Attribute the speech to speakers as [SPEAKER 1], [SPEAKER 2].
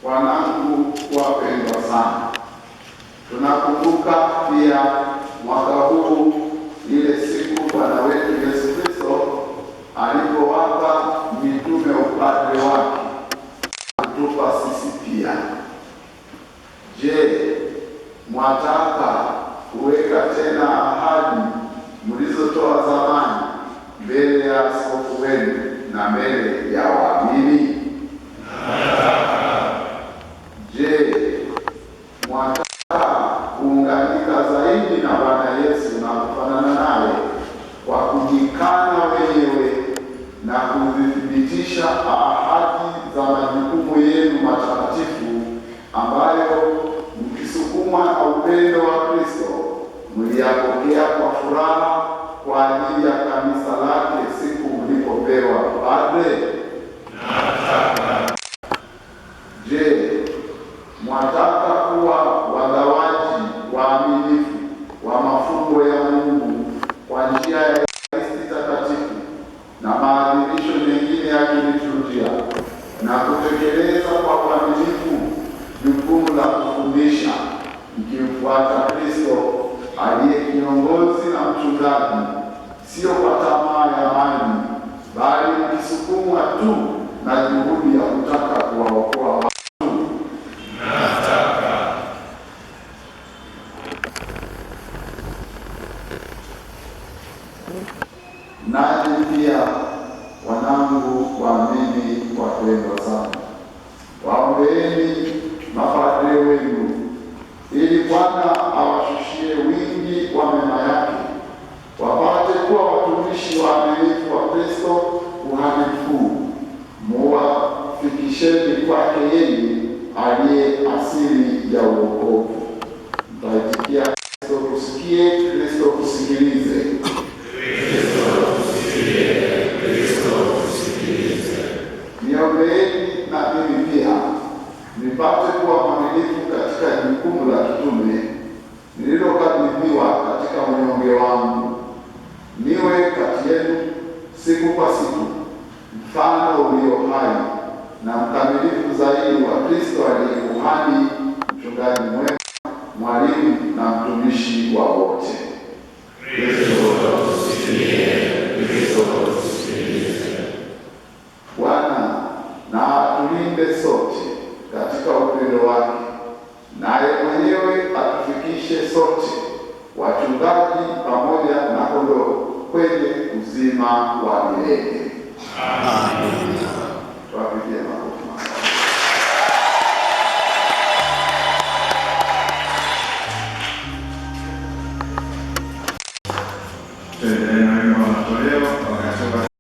[SPEAKER 1] Wanangu wapendwa sana, tunakumbuka pia mwaka huu ile siku Bwana wetu Yesu Kristo alipowapa mitume upadre wake, kutupa sisi pia. Je, mwataka kuweka tena ahadi mlizotoa zamani mbele ya askofu wenu na mbele ya waamini? Je, mwataka kuunganika zaidi na Bwana Yesu na kufanana naye kwa kujikana wenyewe na kuzithibitisha ahadi za majukumu yenu matakatifu ambayo mkisukumwa na upendo wa Kristo mliyapokea kwa furaha kwa ajili ya kanisa lake siku mlipopewa padre? Je, mwataka kuwa wagawaji waaminifu wa mafumbo ya Mungu kwa njia ya Ekaristi Takatifu na maadhimisho mengine ya kiliturujia na kutekeleza kwa uaminifu jukumu la kufundisha, mkimfuata Kristo aliye kiongozi na mchungaji, sio kwa tamaa ya mali, bali mkisukumwa tu na juhudi ya kutaka kuwaokoa watu? Nanyi pia wanangu waamini wapendwa sana, waombeeni mapadre wenu ili Bwana awashushie wingi wa mema yake, wapate kuwa watumishi waaminifu wa Kristo kuhani mkuu, muwafikisheni kwake yeye aliye asili ya uokovu. Mtaitikia Kristo tusikie, Kristo tusikilize. Niombeeni na mimi pia nipate kuwa mwaminifu katika jukumu la kitume nililokabidhiwa katika unyonge wangu, niwe kati yenu siku kwa siku mfano ulio hai na mkamilifu zaidi wa Kristo aliye kuhani, mchungaji mwema, mwalimu na mtumishi wa wote. Bwana na atulinde sote katika upendo wake, naye mwenyewe atufikishe sote wachungaji pamoja na kondoo kwenye uzima wa milele. Amina. Tuwapigie makofi.